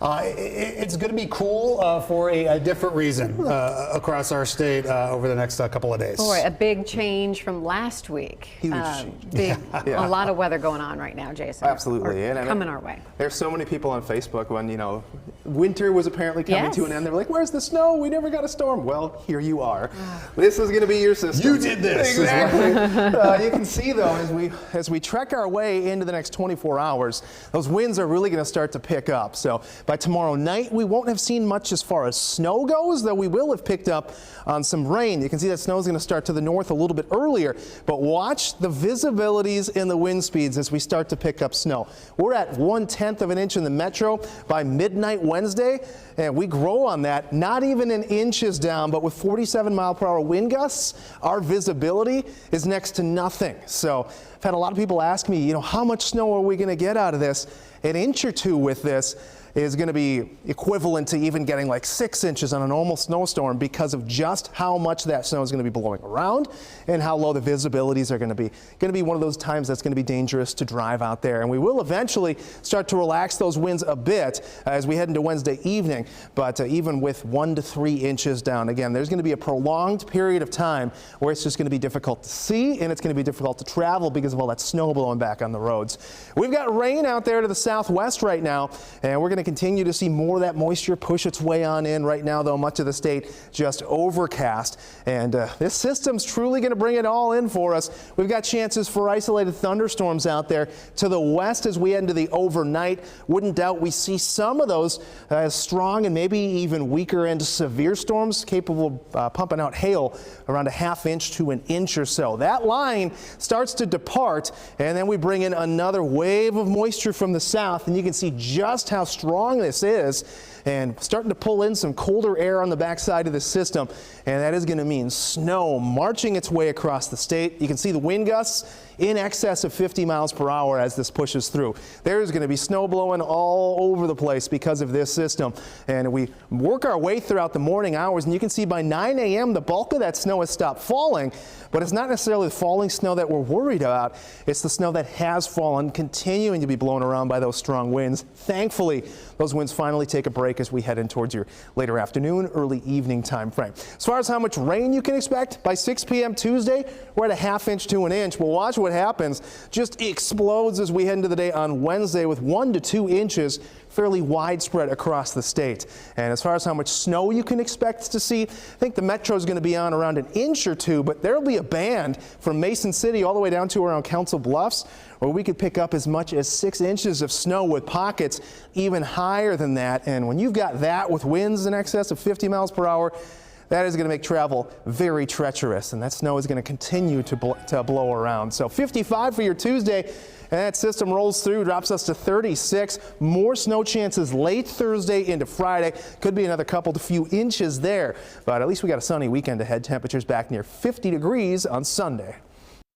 It's going to be cool for a different reason across our state over the next couple of days. Boy, a big change from last week. Huge change. A lot of weather going on right now, Jason. Absolutely. And coming our way. There's so many people on Facebook when, winter was apparently coming to an end. They're like, where's the snow? We never got a storm. Well, here you are. This is going to be your system. You did this. Exactly. You can see, though, as we trek our way into the next 24 hours, those winds are really going to start to pick up. So by tomorrow night, we won't have seen much as far as snow goes, though we will have picked up on some rain. You can see that snow is going to start to the north a little bit earlier, but watch the visibilities and the wind speeds as we start to pick up snow. We're at 1/10 of an inch in the metro by midnight Wednesday, and we grow on that. Not even an inch is down, but with 47-mile-per-hour wind gusts, our visibility is next to nothing. So I've had a lot of people ask me, how much snow are we going to get out of this? An inch or two with this is going to be equivalent to even getting like 6 inches on a normal snowstorm because of just how much that snow is going to be blowing around and how low the visibilities are going to be. Going to be one of those times that's going to be dangerous to drive out there. And we will eventually start to relax those winds a bit as we head into Wednesday evening. But even with 1 to 3 inches down, again, there's going to be a prolonged period of time where it's just going to be difficult to see and it's going to be difficult to travel because of all that snow blowing back on the roads. We've got rain out there to the southwest right now, and we're going to continue to see more of that moisture push its way on in. Right now, though, much of the state just overcast, and this system's truly going to bring it all in for us. We've got chances for isolated thunderstorms out there to the west as we head into the overnight. Wouldn't doubt we see some of those strong and maybe even weaker and severe storms capable of pumping out hail around a ½ inch to an inch or so. That line starts to depart, and then we bring in another wave of moisture from the south, and you can see just how strong this is, and starting to pull in some colder air on the backside of the system, and that is going to mean snow marching its way across the state. You can see the wind gusts in excess of 50 miles per hour as this pushes through. There's going to be snow blowing all over the place because of this system, and we work our way throughout the morning hours, and you can see by 9 a.m. the bulk of that snow has stopped falling, but it's not necessarily the falling snow that we're worried about. It's the snow that has fallen continuing to be blown around by those strong winds. Thankfully, those winds finally take a break as we head in towards your later afternoon, early evening time frame. As far as how much rain you can expect, by 6 p.m. Tuesday, we're at a ½ inch to an inch. We'll watch what happens. Just explodes as we head into the day on Wednesday with 1 to 2 inches fairly widespread across the state. And as far as how much snow you can expect to see, I think the metro is going to be on around an inch or two, but there'll be a band from Mason City all the way down to around Council Bluffs where we could pick up as much as 6 inches of snow with pockets even higher than that. And when you've got that with winds in excess of 50 miles per hour, that is going to make travel very treacherous, and that snow is going to continue to blow around. So 55 for your Tuesday, and that system rolls through, drops us to 36. More snow chances late Thursday into Friday. Could be another couple to few inches there, but at least we got a sunny weekend ahead. Temperatures back near 50 degrees on Sunday.